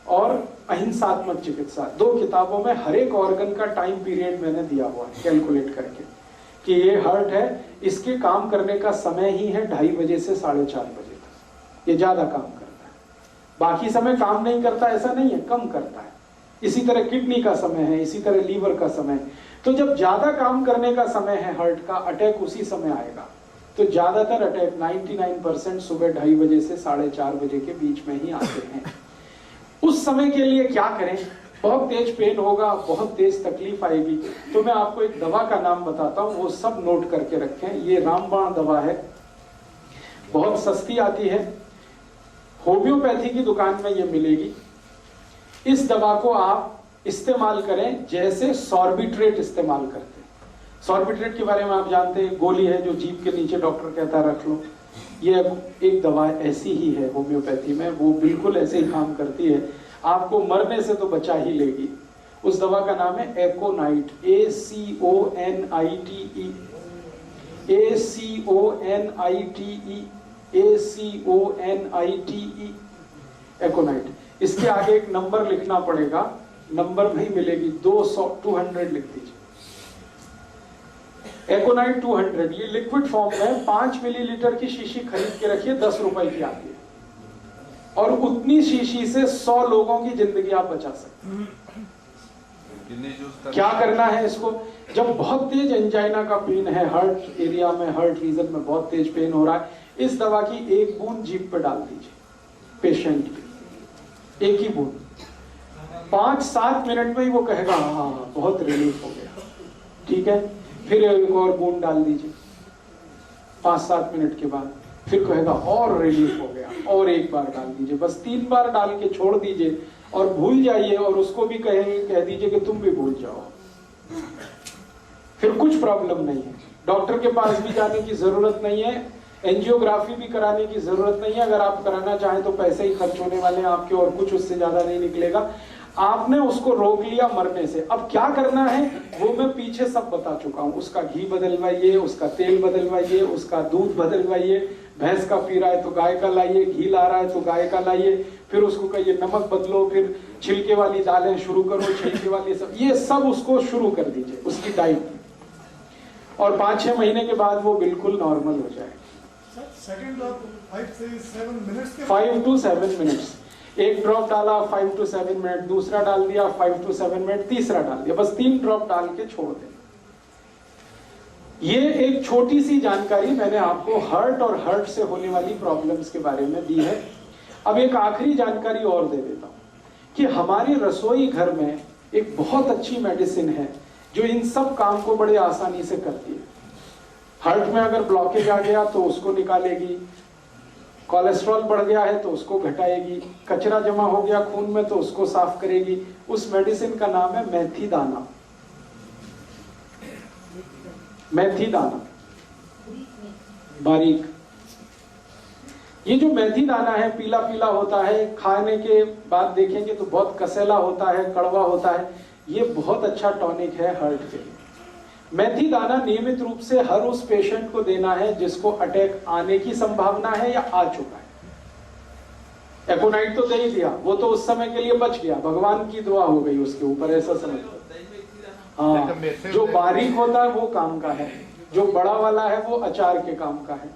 और अहिंसात्मक चिकित्सा, 2 किताबों में हर एक ऑर्गन का टाइम पीरियड मैंने दिया हुआ है कैलकुलेट करके कि ये हार्ट है, इसके काम करने का समय ही है 2:30 बजे से 4:30 बजे तक, ये ज्यादा काम करता है। बाकी समय काम नहीं करता ऐसा नहीं है, कम करता है। इसी तरह किडनी का समय है, इसी तरह लीवर का समय। तो जब ज्यादा काम करने का समय है हार्ट का, अटैक उसी समय आएगा। तो ज्यादातर अटैक 99% सुबह 2:30 बजे से 4:30 बजे के बीच में ही आते हैं। उस समय के लिए क्या करें? बहुत तेज पेन होगा, बहुत तेज तकलीफ आएगी, तो मैं आपको एक दवा का नाम बताता हूं, वो सब नोट करके रखें। ये रामबाण दवा है, बहुत सस्ती आती है, होम्योपैथी की दुकान में ये मिलेगी। इस दवा को आप इस्तेमाल करें जैसे सॉर्बिट्रेट इस्तेमाल करते हैं। सॉर्बिट्रेट के बारे में आप जानते हैं, गोली है जो जीभ के नीचे डॉक्टर कहता है रख लो, ये एक दवा ऐसी ही है होम्योपैथी में, वो बिल्कुल ऐसे ही काम करती है, आपको मरने से तो बचा ही लेगी। उस दवा का नाम है एकोनाइट, ACONITE, ACONITE, एकोनाइट। इसके आगे एक नंबर लिखना पड़ेगा, नंबर नहीं मिलेगी, 200 लिख दीजिए। एकोनाइट 200, ये लिक्विड फॉर्म में 5 मिलीलीटर की शीशी खरीद के रखिए, 10 रुपए की आती है, और उतनी शीशी से 100 लोगों की जिंदगी आप बचा सकते हैं। क्या करना है इसको, जब बहुत तेज एंजाइना का पेन है, हार्ट एरिया में, हार्ट रीजन में बहुत तेज पेन हो रहा है, इस दवा की एक बूंद जीभ पे डाल दीजिए पेशेंट की, एक ही बूंद। 5-7 मिनट में ही वो कहेगा हाँ बहुत रिलीफ हो गया, ठीक है। फिर एक और बूंद डाल दीजिए 5-7 मिनट के बाद, फिर कहेगा और रिलीफ हो गया, और एक बार डाल दीजिए, बस 3 बार डाल के छोड़ दीजिए और भूल जाइए, और उसको भी कह दीजिए कि तुम भी भूल जाओ, फिर कुछ प्रॉब्लम नहीं है। डॉक्टर के पास भी जाने की जरूरत नहीं है, एंजियोग्राफी भी कराने की जरूरत नहीं है। अगर आप कराना चाहें तो पैसे ही खर्च होने वाले हैं आपके, और कुछ उससे ज्यादा नहीं निकलेगा। आपने उसको रोक लिया मरने से, अब क्या करना है वो मैं पीछे सब बता चुका हूं। उसका घी बदलवाइए, उसका तेल बदलवाइए, उसका दूध बदलवाइए, भैंस का पी रहा है तो गाय का लाइए, घी ला रहा है तो गाय का लाइए, फिर उसको कहिए नमक बदलो, फिर छिलके वाली दालें शुरू करो, छिलके वाली सब, ये सब उसको शुरू कर दीजिए उसकी डाइट, और 5-6 महीने के बाद वो बिल्कुल नॉर्मल हो जाएगा। सेकंड ड्रॉप 5 से 7 मिनट्स के 5 to 7 मिनट्स, एक ड्रॉप डाला 5 to 7 मिनट, दूसरा डाल दिया 5 to 7 मिनट, तीसरा डाल दिया, बस 3 ड्रॉप डाल के छोड़ दें। ये एक छोटी सी जानकारी मैंने आपको हार्ट और हार्ट से होने वाली प्रॉब्लम्स के बारे में दी है। अब एक आखिरी जानकारी और दे देता हूं कि हमारे रसोई घर में एक बहुत अच्छी मेडिसिन है जो इन सब काम को बड़े आसानी से करती है। हार्ट में अगर ब्लॉकेज आ गया तो उसको निकालेगी, कोलेस्ट्रॉल बढ़ गया है तो उसको घटाएगी, कचरा जमा हो गया खून में तो उसको साफ करेगी। उस मेडिसिन का नाम है मेथी दाना। मेथी दाना बारीक, ये जो मेथी दाना है पीला पीला होता है, खाने के बाद देखेंगे तो बहुत कसेला होता है, कड़वा होता है। ये बहुत अच्छा टॉनिक है हार्ट के लिए। मेथी दाना नियमित रूप से हर उस पेशेंट को देना है जिसको अटैक आने की संभावना है या आ चुका है। एकोनाइट तो दे ही दिया, वो तो उस समय के लिए बच गया, भगवान की दुआ हो गई उसके ऊपर, ऐसा समझ लो। हाँ, जो बारीक होता है वो काम का है, जो बड़ा वाला है वो अचार के काम का है।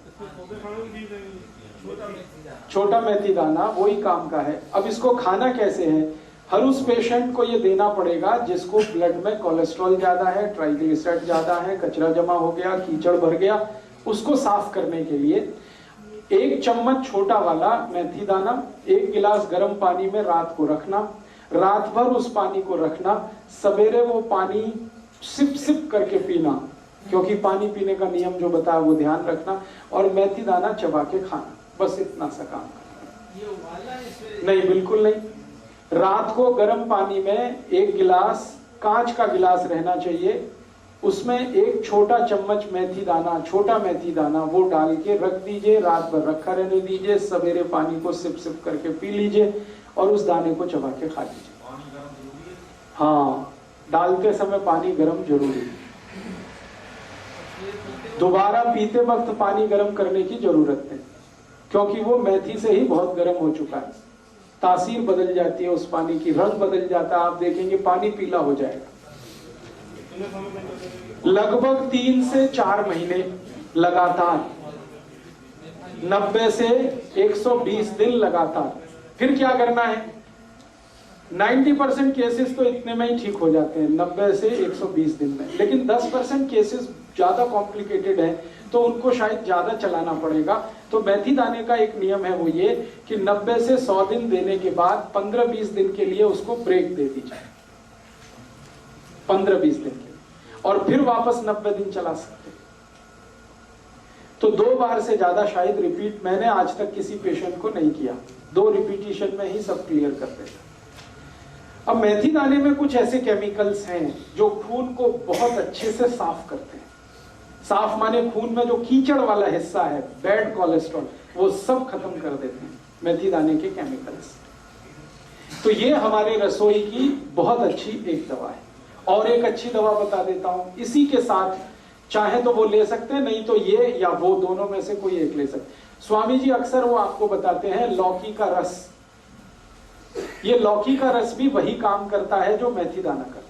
छोटा मेथी दाना वही काम का है। अब इसको खाना कैसे है, हर उस पेशेंट को ये देना पड़ेगा जिसको ब्लड में कोलेस्ट्रॉल ज्यादा है, ट्राइग्लिसराइड ज्यादा है, कचरा जमा हो गया, कीचड़ भर गया, उसको साफ करने के लिए 1 चम्मच छोटा वाला मेथी दाना 1 गिलास गर्म पानी में रात को रखना, रात भर उस पानी को रखना, सवेरे वो पानी सिप सिप करके पीना, क्योंकि पानी पीने का नियम जो बताया वो ध्यान रखना, और मेथी दाना चबा के खाना, बस इतना सा काम करना। नहीं, बिल्कुल नहीं। रात को गर्म पानी में 1 गिलास, कांच का गिलास रहना चाहिए, उसमें 1 छोटा चम्मच मेथी दाना, छोटा मेथी दाना वो डाल के रख दीजिए, रात भर रखा रहने दीजिए, सवेरे पानी को सिप सिप करके पी लीजिए और उस दाने को चबा के खा लीजिए। हाँ, डालते समय पानी गर्म जरूरी है। दोबारा पीते वक्त पानी गर्म करने की जरूरत नहीं, क्योंकि वो मेथी से ही बहुत गर्म हो चुका है, तासीर बदल जाती है उस पानी की, रंग बदल जाता है, आप देखेंगे पानी पीला हो जाएगा। लगभग 3 से 4 महीने लगातार, 90 से 120 दिन लगातार। फिर क्या करना है, 90% केसेस तो इतने में ही ठीक हो जाते हैं, 90 से 120 दिन में, लेकिन 10% केसेस ज्यादा कॉम्प्लिकेटेड है तो उनको शायद ज्यादा चलाना पड़ेगा। तो मेथी दाने का एक नियम है, वो ये कि 90 से 100 दिन देने के बाद 15-20 दिन के लिए उसको ब्रेक दे दीजिए, 15-20 दिन के लिए, और फिर वापस 90 दिन चला सकते हैं। तो 2 बार से ज्यादा शायद रिपीट मैंने आज तक किसी पेशेंट को नहीं किया, 2 रिपीटिशन में ही सब क्लियर कर देता। अब मेथी दाने में कुछ ऐसे केमिकल्स हैं जो खून को बहुत अच्छे से साफ करते हैं, साफ माने खून में जो कीचड़ वाला हिस्सा है, बैड कोलेस्ट्रॉल, वो सब खत्म कर देते हैं मेथी दाने के केमिकल्स। तो ये हमारे रसोई की बहुत अच्छी एक दवा है। और एक अच्छी दवा बता देता हूं, इसी के साथ चाहे तो वो ले सकते हैं, नहीं तो ये या वो दोनों में से कोई एक ले सकते। स्वामी जी अक्सर वो आपको बताते हैं लौकी का रस। ये लौकी का रस भी वही काम करता है जो मेथी दाना करता है।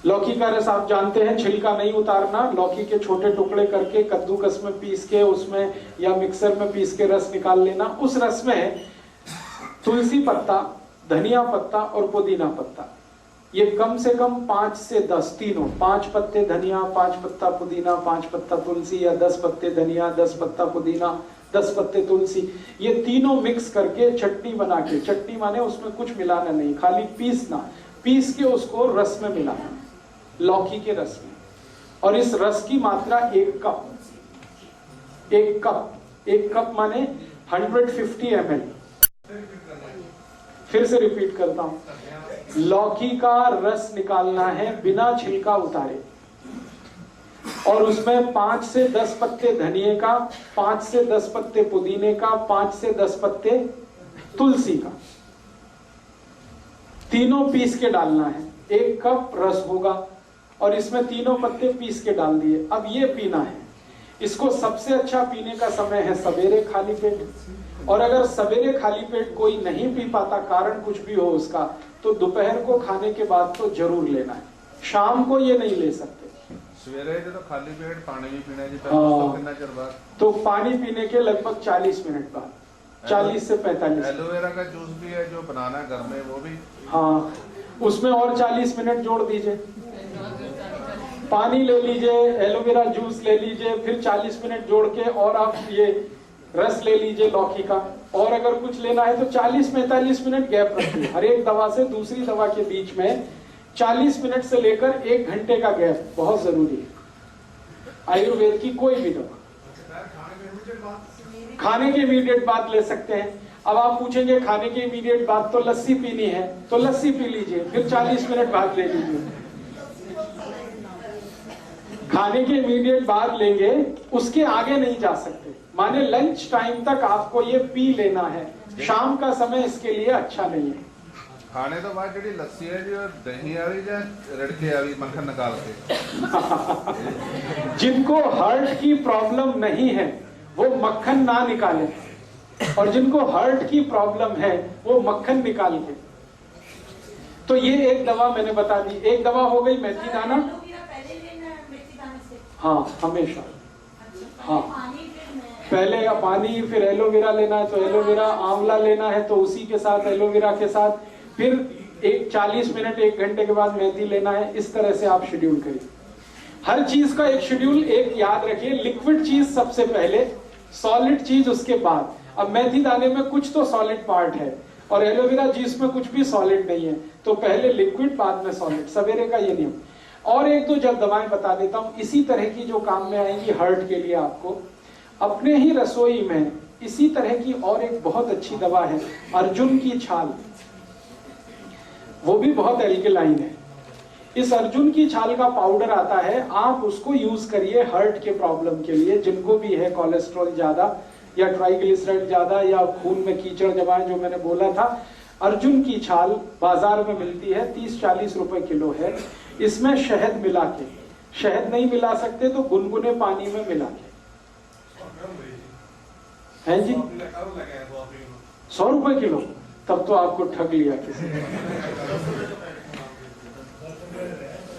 लौकी का रस आप जानते हैं, छिलका नहीं उतारना, लौकी के छोटे टुकड़े करके कद्दूकस में पीस के उसमें या मिक्सर में पीस के रस निकाल लेना। उस रस में तुलसी पत्ता, धनिया पत्ता और पुदीना पत्ता, ये कम से कम 5 से 10 तीनों, 5 पत्ते धनिया, 5 पत्ता पुदीना, 5 पत्ता तुलसी, या 10 पत्ते धनिया, 10 पत्ता पुदीना, 10 पत्ते तुलसी, ये तीनों मिक्स करके चटनी बना के, चटनी माने उसमें कुछ मिलाना नहीं, खाली पीसना, पीस के उसको रस में मिलाना, लौकी के रस में। और इस रस की मात्रा 1 कप माने 150 ml। फिर से रिपीट करता हूं, लौकी का रस निकालना है बिना छिलका उतारे, और उसमें 5 से 10 पत्ते धनिए का, 5 से 10 पत्ते पुदीने का, 5 से 10 पत्ते तुलसी का, तीनों पीस के डालना है। 1 कप रस होगा और इसमें तीनों पत्ते पीस के डाल दिए। अब ये पीना है। इसको सबसे अच्छा पीने का समय है सवेरे खाली पेट, और अगर सवेरे खाली पेट कोई नहीं पी पाता, कारण कुछ भी हो उसका, तो दोपहर को खाने के बाद तो जरूर लेना है। शाम को ये नहीं ले सकते। सवेरे जो तो खाली पेट पानी भी पीना जी, हाँ। कितना चਿਰ बाद? तो पानी पीने के लगभग 40 मिनट बाद, 40 से 45। एलोवेरा का जूस भी है जो बनाना घर में, वो भी हाँ, उसमें और 40 मिनट जोड़ दीजिए। पानी ले लीजिए, एलोवेरा जूस ले लीजिए, फिर 40 मिनट जोड़ के और आप ये रस ले लीजिए लौकी का। और अगर कुछ लेना है तो 40-45 मिनट गैप रखिए हर एक दवा से दूसरी दवा के बीच में। 40 मिनट से लेकर 1 घंटे का गैप बहुत जरूरी है आयुर्वेद की कोई भी दवा। खाने के इमीडिएट बाद ले सकते हैं। अब आप पूछेंगे खाने के इमीडिएट बाद तो लस्सी पीनी है, तो लस्सी पी लीजिए, फिर 40 मिनट बाद ले लीजिए। खाने के इमीडिएट बाद लेंगे, उसके आगे नहीं जा सकते, माने लंच टाइम तक आपको ये पी लेना है। शाम का समय इसके लिए अच्छा नहीं है। खाने तो बाद जी लस्सी है जो दही आवी या रड़के आवी मक्खन निकाल के। जिनको हार्ट की प्रॉब्लम नहीं है वो मक्खन ना निकालें, और जिनको हार्ट की प्रॉब्लम है वो मक्खन निकाल के। तो ये एक दवा मैंने बता दी। एक दवा हो गई मेथी दाना। हाँ, हमेशा। हाँ, पहले या पानी, फिर एलोवेरा लेना है तो एलोवेरा, आंवला लेना है तो उसी के साथ एलोवेरा के साथ, फिर 40 मिनट 1 घंटे के बाद मेथी लेना है। इस तरह से आप शेड्यूल करिए। हर चीज का एक शेड्यूल। एक याद रखिए, लिक्विड चीज सबसे पहले, सॉलिड चीज उसके बाद। अब मेथी दाने में कुछ तो सॉलिड पार्ट है और एलोवेरा जूस में कुछ भी सॉलिड नहीं है, तो पहले लिक्विड बाद में सॉलिड, सवेरे का ये नियम। और एक दो जब दवाएं बता देता हूं इसी तरह की जो काम में आएंगी हार्ट के लिए। आपको अपने ही रसोई में इसी तरह की और एक बहुत अच्छी दवा है, अर्जुन की छाल। वो भी बहुत एल्केलाइन है। इस अर्जुन की छाल का पाउडर आता है, आप उसको यूज करिए हार्ट के प्रॉब्लम के लिए। जिनको भी है कोलेस्ट्रॉल ज्यादा या ट्राइग्लिसराइड ज्यादा या खून में कीचड़ जमा है, जो मैंने बोला था, अर्जुन की छाल बाजार में मिलती है, 30-40 रुपए किलो है। इसमें शहद मिला के, शहद नहीं मिला सकते तो गुनगुने पानी में मिला के, है जी, 100 रुपए किलो। तब तो आपको ठग लिया किसी ने।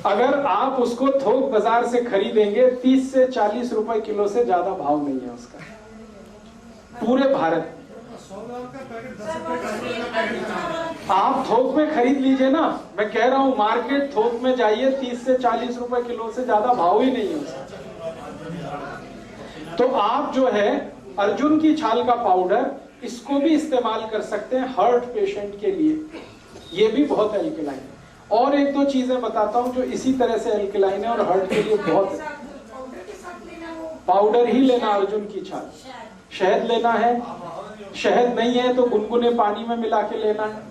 अगर आप उसको थोक बाजार से खरीदेंगे 30 से 40 रुपए किलो से ज्यादा भाव नहीं है उसका पूरे भारत। आप थोक में खरीद लीजिए ना, मैं कह रहा हूं मार्केट थोक में जाइए, 30 से 40 रुपए किलो से ज्यादा भाव ही नहीं है उसका। तो आप जो है अर्जुन की छाल का पाउडर, इसको भी इस्तेमाल कर सकते हैं हार्ट पेशेंट के लिए। ये भी बहुत एल्केलाइन है। और एक दो चीजें बताता हूं जो इसी तरह से एल्केलाइन है और हार्ट के लिए बहुत। पाउडर ही लेना अर्जुन की छाल। शहद लेना है, शहद नहीं है तो गुनगुने पानी में मिला के लेना है।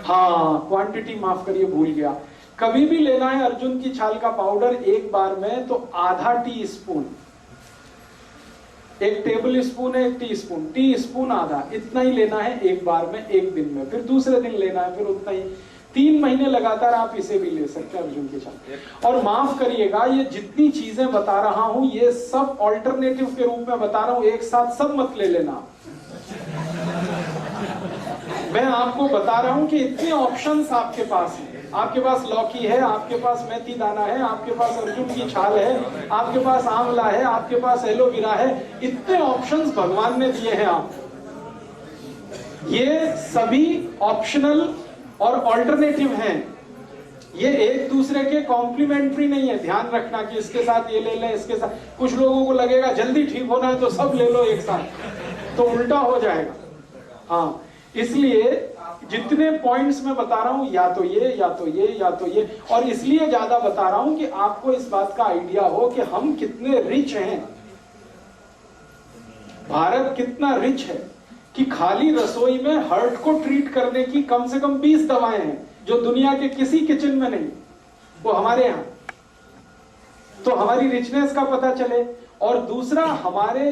हाँ, क्वांटिटी माफ करिए, भूल गया। कभी भी लेना है अर्जुन की छाल का पाउडर एक बार में तो आधा टी स्पून, एक टेबल स्पून है, एक टी स्पून आधा, इतना ही लेना है एक बार में, एक दिन में। फिर दूसरे दिन लेना है, फिर उतना ही। 3 महीने लगातार आप इसे भी ले सकते हैं, अर्जुन की छाल। और माफ करिएगा, ये जितनी चीजें बता रहा हूं ये सब ऑल्टरनेटिव के रूप में बता रहा हूं, एक साथ सब मत ले लेना। मैं आपको बता रहा हूं कि इतने ऑप्शंस आपके पास हैं। आपके पास लौकी है, आपके पास मेथी दाना है, आपके पास अर्जुन की छाल है, आपके पास आंवला है, आपके पास एलोवेरा है। इतने ऑप्शंस भगवान ने दिए हैं आपको। ये सभी ऑप्शनल और ऑल्टरनेटिव हैं। ये एक दूसरे के कॉम्प्लीमेंट्री नहीं है। ध्यान रखना कि इसके साथ ये ले लें, इसके साथ। कुछ लोगों को लगेगा जल्दी ठीक होना है तो सब ले लो एक साथ, तो उल्टा हो जाएगा। हाँ, इसलिए जितने पॉइंट्स मैं बता रहा हूं, या तो ये या तो ये या तो ये, और इसलिए ज्यादा बता रहा हूं कि आपको इस बात का आइडिया हो कि हम कितने रिच हैं। भारत कितना रिच है कि खाली रसोई में हार्ट को ट्रीट करने की कम से कम 20 दवाएं हैं जो दुनिया के किसी किचन में नहीं, वो हमारे यहां। तो हमारी रिचनेस का पता चले। और दूसरा, हमारे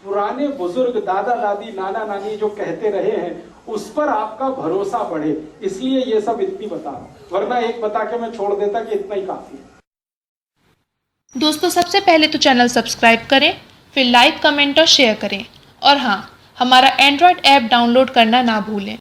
पुराने बुजुर्ग, दादा दादी, नाना नानी जो कहते रहे हैं उस पर आपका भरोसा बढ़े, इसलिए ये सब इतनी बता रहा हूं। वरना एक बता के मैं छोड़ देता कि इतना ही काफी है। दोस्तों, सबसे पहले तो चैनल सब्सक्राइब करें, फिर लाइक, कमेंट और शेयर करें। और हाँ, हमारा एंड्रॉयड ऐप डाउनलोड करना ना भूलें।